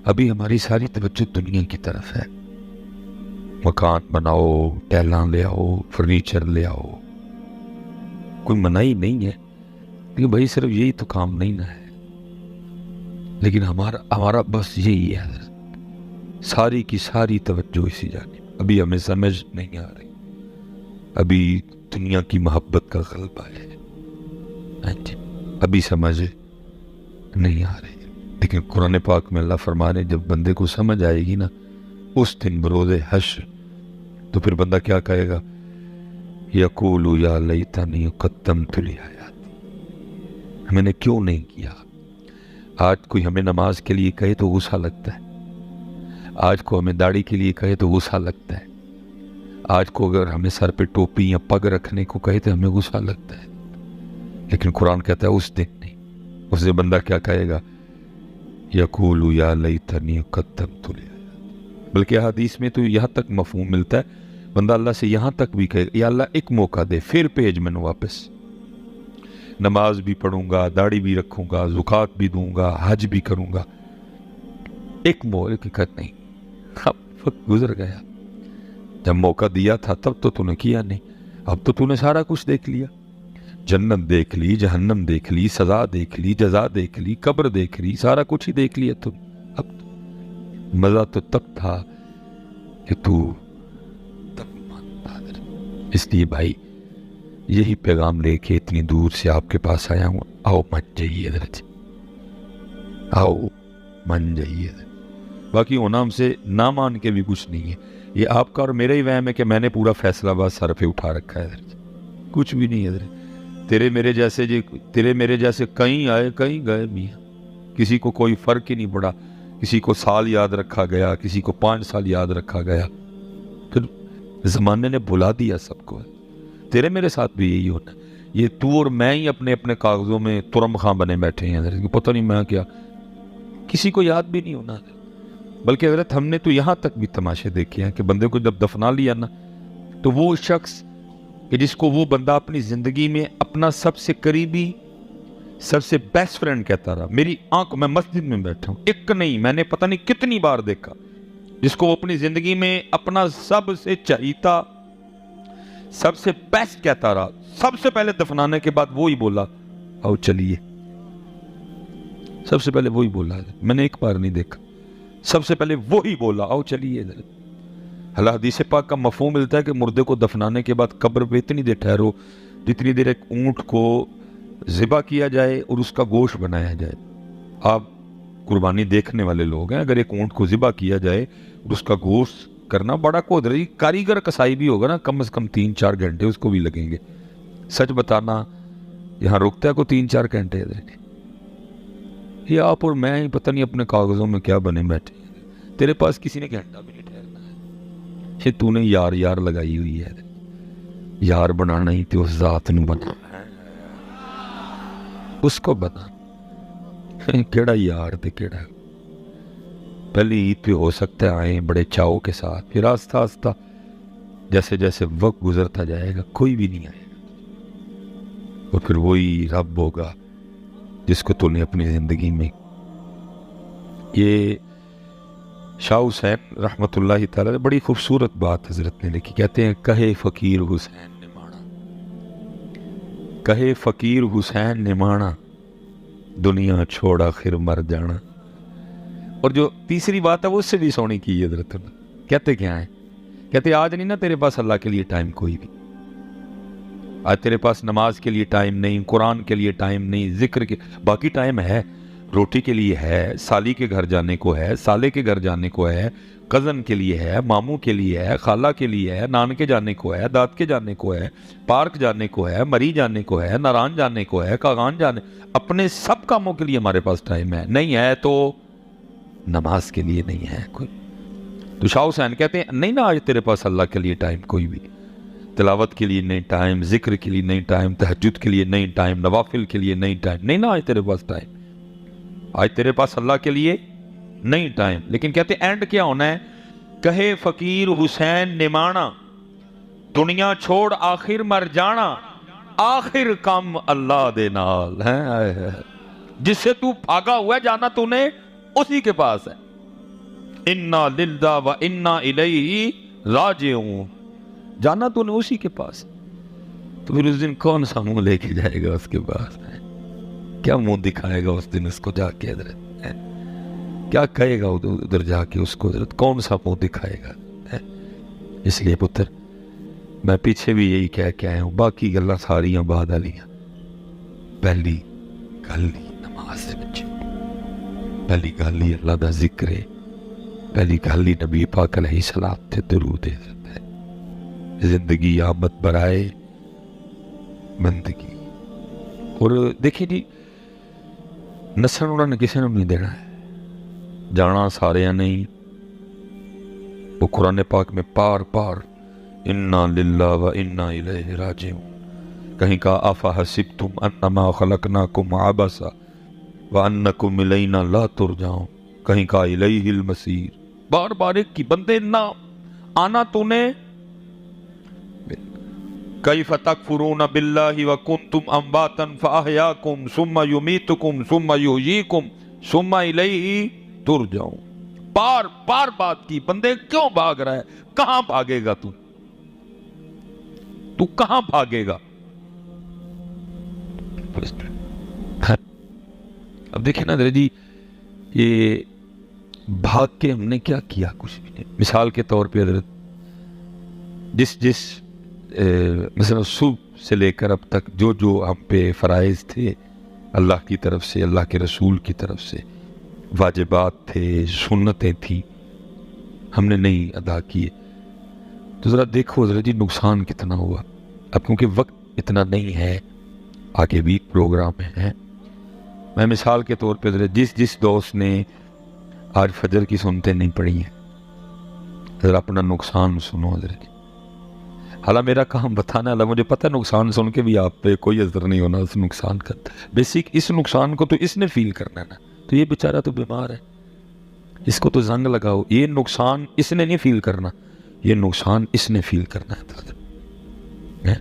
ابھی ہماری ساری توجہ دنیا کی طرف ہے. مکان بناؤ، ٹیلاں لے آؤ، فرنیچر لے آؤ، کوئی منائی نہیں ہے، لیکن بھائی صرف یہی تو کام نہیں نہ ہے. لیکن ہمارا بس یہی ہے، ساری کی ساری توجہ اسی جانب. ابھی ہمیں سمجھ نہیں آ رہی، ابھی دنیا کی محبت کا غلبہ ہے، ابھی سمجھ نہیں آ رہی. لیکن قرآن پاک میں اللہ فرما رہے جب بندے کو سمجھ آئے گی نا اس دن بروز حشر، تو پھر بندہ کیا کہے گا؟ یقول یا لیتنی قدمت لحیاتی، میں نے کیوں نہیں کیا. آج کوئی ہمیں نماز کے لیے کہے تو غصہ لگتا ہے، آج کو ہمیں داڑھی کے لیے کہے تو غصہ لگتا ہے، آج کو اگر ہمیں سر پہ ٹوپی یا پگ رکھنے کو کہے تو ہمیں غصہ لگتا ہے. لیکن قرآن کہتا ہے اس دن نہیں. اس دن بندہ کیا کہے گا؟ یقول یا لیتنی قدمت لحیاتی. بلکہ حدیث میں تو یہاں تک مفہوم ملتا ہے، بندہ اللہ سے یہاں تک بھی کہے یا اللہ ایک موقع دے، پھر بھیج میں نے واپس. نماز بھی پڑھوں گا، داڑھی بھی رکھوں گا، زکوٰۃ بھی دوں گا، حج بھی کروں گا، ایک موقع نہیں. اب وقت گزر گیا، جب موقع دیا تھا تب تو نے کیا نہیں. اب تو نے سارا کچھ دیکھ لیا، جنت دیکھ لی، جہنم دیکھ لی، سزا دیکھ لی، جزا دیکھ لی، قبر دیکھ لی، سارا کچھ ہی دیکھ لیا تم. اب مزہ تو تب تھا کہ تو تب مانتا. اس لیے بھائی یہی پیغام لے کے اتنی دور سے آپ کے پاس آیا ہوں. آؤ مان جائیے حضرت، آؤ مان جائیے. باقی ہونا ہم سے نہ مان کے بھی کچھ نہیں ہے، یہ آپ کا اور میرا ہی وہم ہے کہ میں نے پورا فیصلہ آباد سر پہ اٹھا رکھا ہے حضرت. کچھ بھی نہیں حضرت. تیرے میرے جیسے کہیں آئے کہیں گئے میاں، کسی کو کوئی فرق ہی نہیں پڑا. کسی کو سال یاد رکھا گیا، کسی کو 5 سال یاد رکھا گیا، پھر زمانے نے بھلا دیا سب کو. تیرے میرے ساتھ بھی یہی ہونا ہے. یہ تو اور میں ہی اپنے اپنے کاغذوں میں ترم خاں بنے بیٹھے ہیں حضرت، پتہ نہیں میں کیا، کسی کو یاد بھی نہیں ہونا. بلکہ حضرت ہم نے تو یہاں تک بھی تماشے دیکھے ہیں کہ بندے کو جب دفنا لیا نا تو وہ شخص کہ جس کو وہ بندہ اپنی زندگی میں اپنا سب سے قریبی، سب سے بیسٹ فرینڈ کہتا رہا، میری آنکھ، میں مسجد میں بیٹھا ہوں، ایک نہیں میں نے پتہ نہیں کتنی بار دیکھا، جس کو وہ اپنی زندگی میں اپنا سب سے چہیتا، سب سے بیسٹ کہتا رہا، سب سے پہلے دفنانے کے بعد وہی بولا آؤ چلیے. سب سے پہلے وہی بولا، میں نے ایک بار نہیں دیکھا، سب سے پہلے وہی بولا آؤ چلیے. اللہ حدیث پاک کا مفہوم ملتا ہے کہ مردے کو دفنانے کے بعد قبر پہ اتنی دیر ٹھہرو جتنی دیر ایک اونٹ کو ذبح کیا جائے اور اس کا گوشت بنایا جائے. آپ قربانی دیکھنے والے لوگ ہیں، اگر ایک اونٹ کو ذبح کیا جائے اور اس کا گوشت کرنا بڑا قدرتی کاریگر کسائی بھی ہوگا نا، کم از کم 3-4 گھنٹے اس کو بھی لگیں گے. سچ بتانا یہاں رکتا ہے کو 3-4 گھنٹے؟ یہ آپ اور میں ہی پتہ نہیں اپنے کاغذوں میں کیا بنے بیٹھے. تیرے پاس کسی نے گھنٹہ بھی نہیں ٹھہرنا ہے. یہ تو نے یار یار لگائی ہوئی ہے، یار بنانا ہی تو اس ذات نو بنا، اس کو بنا. کیڑا یار تے کیڑا. پہلی عید پہ ہو سکتا ہے آئیں بڑے چاؤ کے ساتھ، پھر آہستہ آہستہ جیسے جیسے وقت گزرتا جائے گا کوئی بھی نہیں آئے گا، اور پھر وہی رب ہوگا جس کو تو نے اپنی زندگی میں. یہ شاہ حسین رحمۃ اللہ تعالی بڑی خوبصورت بات حضرت نے لکھی، کہتے ہیں کہے فقیر حسین نے مانا، کہے فقیر حسین نے مانا، دنیا چھوڑا خیر مر جانا. اور جو تیسری بات ہے وہ اس سے بھی سونی کی حضرت نے. کہتے کیا ہیں؟ کہتے آج نہیں نا تیرے پاس اللہ کے لیے ٹائم کوئی بھی، آج تیرے پاس نماز کے لیے ٹائم نہیں، قرآن کے لیے ٹائم نہیں، ذکر کے، باقی ٹائم ہے، روٹی کے لیے ہے، سالی کے گھر جانے کو ہے، سالے کے گھر جانے کو ہے، کزن کے لیے ہے، ماموں کے لیے ہے، خالہ کے لیے ہے، نان کے جانے کو ہے، داد کے جانے کو ہے، پارک جانے کو ہے، مری جانے کو ہے، ناران جانے کو ہے، کاغان جانے، اپنے سب کاموں کے لیے ہمارے پاس ٹائم ہے. نہیں ہے تو نماز کے لیے نہیں ہے کوئی. تو شاہ حسین کہتے ہیں نہیں نا آج تیرے پاس اللہ کے لیے ٹائم کوئی بھی، تلاوت کے لیے نہیں ٹائم، ذکر کے لیے نہیں ٹائم، تہجد کے لیے نہیں ٹائم، نوافل کے لیے نہیں ٹائم، نہیں نا آج تیرے پاس ٹائم، آج تیرے پاس اللہ کے لیے نہیں ٹائم. لیکن کہتے اینڈ کیا ہونا ہے؟ کہے فقیر حسین نے مانا، دنیا چھوڑ آخر مر جانا، آخر کم اللہ دے نال ہے. جس سے تو بھاگا ہوا ہے جانا تو نے اسی کے پاس ہے. انا للہ و انا الیہ راجعون. جانا تو نے اسی کے پاس، تو پھر اس دن کون سا منہ لے کے جائے گا اس کے پاس؟ کیا منہ دکھائے گا اس دن اس کو جا کے حضرت؟ کیا کہے گا ادھر جا کے اس کو حضرت؟ کون سا منہ دکھائے گا؟ اس لیے پتر میں پیچھے بھی یہی کہہ کے آیا ہوں، باقی گلاں ساریاں بعد والیاں. پہلی گل ہی نماز دے بچے، پہلی گل ہی اللہ دا ذکر ہے، پہلی گل ہی نبی پاک علیہ السلام تے درود ہے. زندگی آمد برائے بندگی. اور دیکھیں جی، نسن انہوں نے کسی نے نہیں دینا ہے، جانا سارے نہیں. وہ قرآن پاک میں پار پار انا للہ و انا الیہ راجعون. کہیں کہا افحسبتم انما خلقناکم عبثا وانکم الینا لا ترجعون. کہیں کہا الیہ المصیر. بار بار ایک کی بندے نہ آنا تو نے. کیف تکفرون باللہ وکنتم امواتا فاحیاکم ثم یمیتکم ثم یحییکم ثم الیہ ترجعون. بار بار بات کی، بندے کیوں بھاگ رہا ہے؟ کہاں بھاگے گا تو کہاں بھاگے گا؟ اب دیکھیں نا حضرت جی، یہ بھاگ کے ہم نے کیا کیا؟ کچھ بھی نہیں. مثال کے طور پہ حضرت جس مثلا صبح سے لے کر اب تک جو ہم پہ فرائض تھے اللہ کی طرف سے، اللہ کے رسول کی طرف سے، واجبات تھے، سنتیں تھیں، ہم نے نہیں ادا کیے. تو ذرا دیکھو حضرت جی نقصان کتنا ہوا. اب کیونکہ وقت اتنا نہیں ہے، آگے بھی پروگرام ہے. میں مثال کے طور پہ حضرت جس دوست نے آج فجر کی سنتیں نہیں پڑھی ہیں، ذرا اپنا نقصان سنو حضرت. حالانکہ میرا کام بتانا ہے، مجھے پتہ ہے نقصان سن کے بھی آپ پہ کوئی اثر نہیں ہونا اس نقصان کا. بیسک اس نقصان کو تو اس نے فیل کرنا ہے نا. تو یہ بیچارہ تو بیمار ہے، اس کو تو زنگ لگاؤ. یہ نقصان اس نے نہیں فیل کرنا، یہ نقصان اس نے فیل کرنا ہے.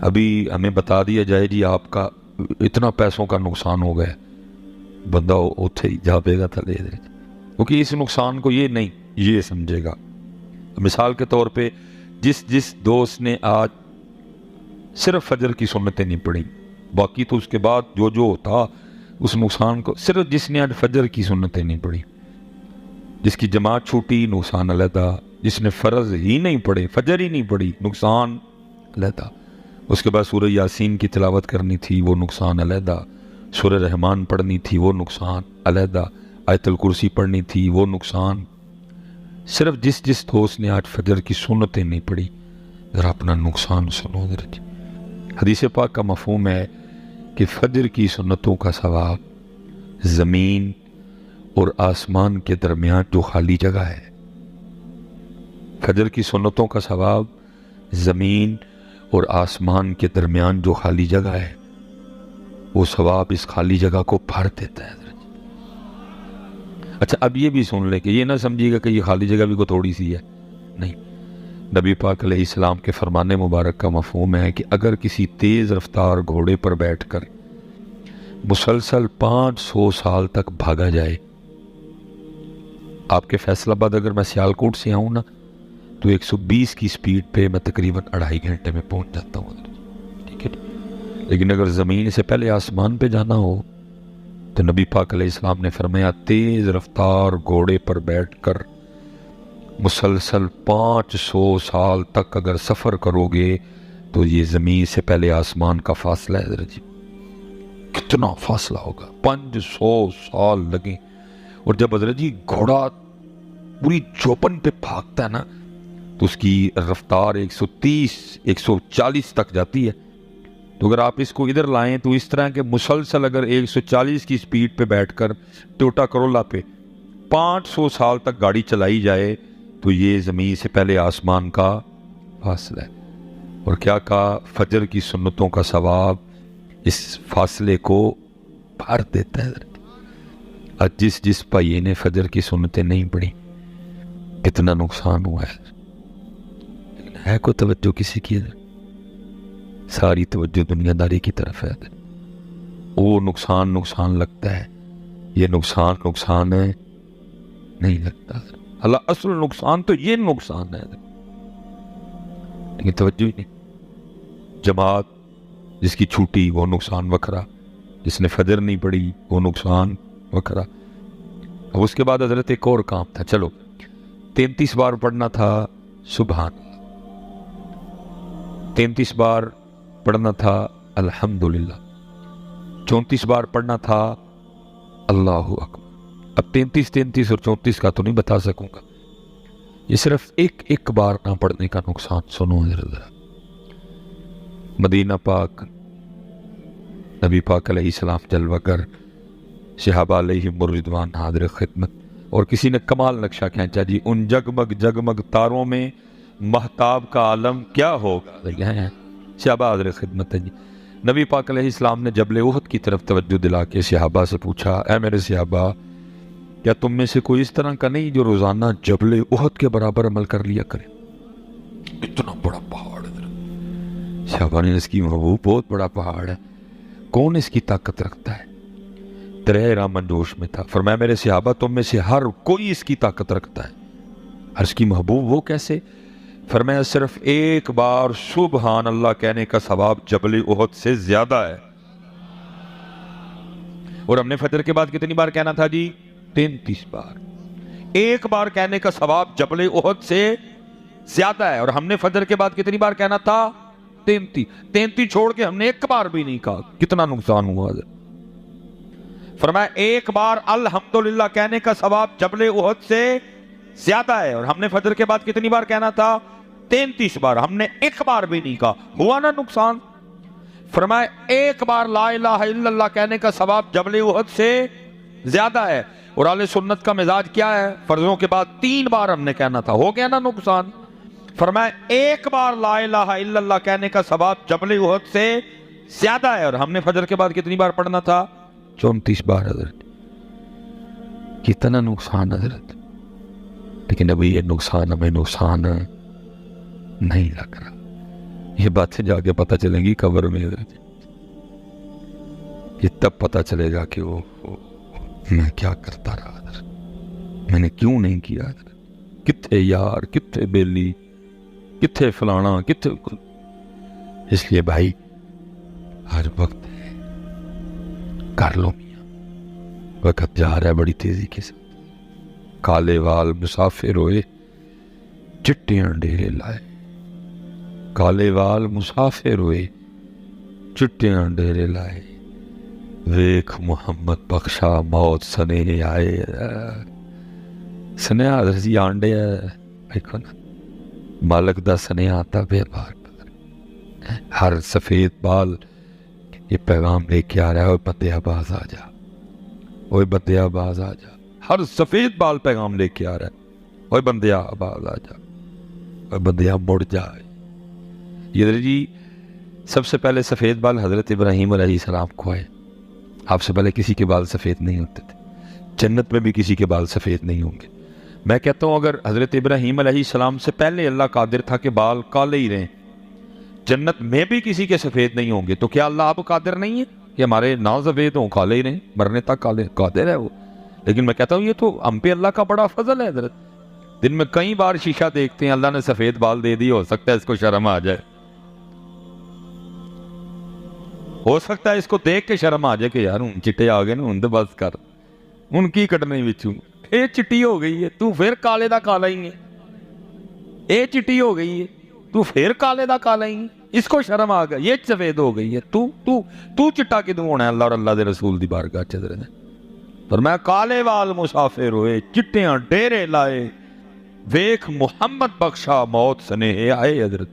ابھی ہمیں بتا دیا جائے جی آپ کا اتنا پیسوں کا نقصان ہو گیا، بندہ اتھے ہی جا پے گا تھلے دے، کیونکہ اس نقصان کو یہ نہیں، یہ سمجھے گا. مثال کے طور پہ جس دوست نے آج صرف فجر کی سنتیں نہیں پڑھی، باقی تو اس کے بعد جو ہوتا اس نقصان کو، صرف جس نے آج فجر کی سنتیں نہیں پڑھی، جس کی جماعت چھوٹی نقصان علیحدہ، جس نے فرض ہی نہیں پڑھے، فجر ہی نہیں پڑھی، نقصان علیحدہ. اس کے بعد سورہ یاسین کی تلاوت کرنی تھی، وہ نقصان علیحدہ. سورہ رحمان پڑھنی تھی، وہ نقصان علیحدہ. آیت الکرسی پڑھنی تھی، وہ نقصان. صرف جس دوست نے آج فجر کی سنتیں نہیں پڑھی، ذرا اپنا نقصان سنو. حدیث پاک کا مفہوم ہے کہ فجر کی سنتوں کا ثواب زمین اور آسمان کے درمیان جو خالی جگہ ہے، فجر کی سنتوں کا ثواب زمین اور آسمان کے درمیان جو خالی جگہ ہے، وہ ثواب اس خالی جگہ کو بھر دیتا ہے. اچھا اب یہ بھی سن لے کہ یہ نہ سمجھیے گا کہ یہ خالی جگہ بھی کو تھوڑی سی ہے، نہیں. نبی پاک علیہ السلام کے فرمان مبارک کا مفہوم ہے کہ اگر کسی تیز رفتار گھوڑے پر بیٹھ کر مسلسل 500 سال تک بھاگا جائے. آپ کے فیصل آباد اگر میں سیالکوٹ سے آؤں نا تو 120 کی سپیڈ پہ میں تقریباً 2.5 گھنٹے میں پہنچ جاتا ہوں، ٹھیک ہے. لیکن اگر زمین سے پہلے آسمان پہ جانا ہو تو نبی پاک علیہ السلام نے فرمایا تیز رفتار گھوڑے پر بیٹھ کر مسلسل 500 سال تک اگر سفر کرو گے تو یہ زمین سے پہلے آسمان کا فاصلہ ہے. حضرت جی کتنا فاصلہ ہوگا، 500 سال لگیں. اور جب حضرت جی گھوڑا پوری چوپن پہ بھاگتا ہے نا تو اس کی رفتار 130 140 تک جاتی ہے. تو اگر آپ اس کو ادھر لائیں تو اس طرح کہ مسلسل اگر 140 کی سپیڈ پہ بیٹھ کر ٹوٹا کرولا پہ 500 سال تک گاڑی چلائی جائے تو یہ زمین سے پہلے آسمان کا فاصلہ ہے. اور کیا کہا، فجر کی سنتوں کا ثواب اس فاصلے کو بھر دیتا ہے. اور جس بھائی نے فجر کی سنتیں نہیں پڑھی کتنا نقصان ہوا ہے. لیکن ہے کوئی توجہ کسی کی؟ ساری توجہ دنیا داری کی طرف ہے. وہ نقصان لگتا ہے، یہ نقصان ہے نہیں لگتا. اللہ اصل نقصان تو یہ نقصان ہے، لیکن توجہ ہی نہیں. جماعت جس کی چھوٹی وہ نقصان وکھرا، جس نے فجر نہیں پڑھی وہ نقصان وکھرا. اب اس کے بعد حضرت ایک اور کام تھا. چلو 33 بار پڑھنا تھا سبحان اللہ، 33 بار پڑھنا تھا الحمدللہ، 34 بار پڑھنا تھا اللہ اکبر. اب 33 اور 34 کا تو نہیں بتا سکوں گا، یہ صرف ایک بار نہ پڑھنے کا نقصان سنو ذرا. مدینہ پاک، نبی پاک علیہ السلام جلوہ گر، صحابہ علیہم الرضوان حاضر خدمت، اور کسی نے کمال نقشہ کھینچا جی ان جگمگ جگمگ تاروں میں مہتاب کا عالم کیا ہوگا. صحابہ حاضر خدمت ہے جی. نبی پاک علیہ السلام نے جبل احد کی طرف توجہ دلا کے صحابہ سے پوچھا، اے میرے صحابہ، کیا تم میں سے کوئی اس طرح کا نہیں جو روزانہ جبل احد کے برابر عمل کر لیا کرے؟ اتنا بڑا پہاڑ ہے. صحابہ نے اس کی محبوب بہت بڑا پہاڑ ہے، کون اس کی طاقت رکھتا ہے؟ درہ رامن جوش میں تھا. فرمایا میرے صحابہ تم میں سے ہر کوئی اس کی طاقت رکھتا ہے. عرض کی محبوب وہ کیسے؟ فرمایا صرف ایک بار سبحان اللہ کہنے کا ثواب جبل احد سے زیادہ ہے. اور ہم نے فجر کے بعد کتنی بار کہنا تھا جی؟ 33 بار. ایک بار کہنے کا ثواب جبل احد سے زیادہ ہے، اور ہم نے فجر کے بعد کتنی بار کہنا تھا؟ 33 چھوڑ کے ہم نے ایک بار بھی نہیں کہا. کتنا نقصان ہوا حضرت. فرمایا ایک بار الحمدللہ کہنے کا ثواب جبل احد سے زیادہ ہے، اور ہم نے فجر کے بعد کتنی بار کہنا تھا؟ 33 بار. ہم نے ایک بار بھی نہیں کہا. ہوا نا نقصان. فرمایا ایک بار لا الہ الا اللہ کہنے کا ثواب جبل احد سے زیادہ ہے. اور اہل سنت کا مزاج کیا ہے؟ فرضوں کے بعد 3 بار ہم نے کہنا تھا. ہو گیا نا نقصان. فرمایا ایک بار لا الہ الا اللہ کہنے کا ثواب جبل احد سے زیادہ ہے، اور ہم نے فجر کے بعد کتنی بار پڑھنا تھا؟ 34 بار. حضرت کتنا نقصان حضرت. لیکن ابھی یہ نقصان ہمیں نقصان نہیں لگ رہا. یہ باتیں جا کے پتہ چلیں گی قبر میں حضرت. یہ تب پتہ چلے گا کہ وہ میں کیا کرتا رہا حضرت، میں نے کیوں نہیں کیا حضرت. کتھے یار، کتھے بیلی، کتھے فلانا، کتھے. اس لیے بھائی ہر وقت کر لو میاں، وقت جا رہا ہے بڑی تیزی کے ساتھ. کالے وال مسافر ہوئے چٹیاں ڈیرے لائے، کالے وال مسافر ہوئے چٹیاں ڈیرے لائے، ویکھ محمد بخشا موت سنے آئے. سنیا حضرت جی آنڈے دیکھو نا، مالک دا سنیا آتا بے بار بار. ہر سفید بال یہ پیغام لے کے آ رہا ہے، اوے بندے باز آ جا، اوے بندے باز آ جا. ہر سفید بال پیغام لے کے آ رہا ہے، اوے بندے باز آ جا، اوے بندے مڑ جائے. یہ جی سب سے پہلے سفید بال حضرت ابراہیم علیہ السلام کو آئے. آپ سے پہلے کسی کے بال سفید نہیں ہوتے تھے، جنت میں بھی کسی کے بال سفید نہیں ہوں گے. میں کہتا ہوں اگر حضرت ابراہیم علیہ السلام سے پہلے اللہ قادر تھا کہ بال کالے ہی رہیں، جنت میں بھی کسی کے سفید نہیں ہوں گے، تو کیا اللہ اب قادر نہیں ہے کہ ہمارے نہ سفید ہوں، کالے ہی رہیں، مرنے تک کالے؟ قادر ہے وہ. لیکن میں کہتا ہوں یہ تو ہم پہ اللہ کا بڑا فضل ہے حضرت. دن میں کئی بار شیشہ دیکھتے ہیں، اللہ نے سفید بال دے دی، ہو سکتا ہے اس کو شرم آ جائے، ہو سکتا ہے اس کو دیکھ کے شرم آ جائے کہ یار ہوں چٹے آ گئے نا، ہوں تو بس کر، ان کی کٹنے بچوں اے چٹی ہو گئی ہے، تو پھر کالے دا کالا ہی ہے. اے چٹی ہو گئی ہے، تو پھر کالے دا کالا ہی ہے. اس کو شرم آ گیا، یہ سفید ہو گئی ہے، تو چٹا کدوں ہونا ہے اللہ اور اللہ دے رسول دی بارگاہ چ حضرت. فرمایا کالے وال مسافر ہوئے چٹیاں ڈیرے لائے، ویکھ محمد بخشا موت سنے آئے. حضرت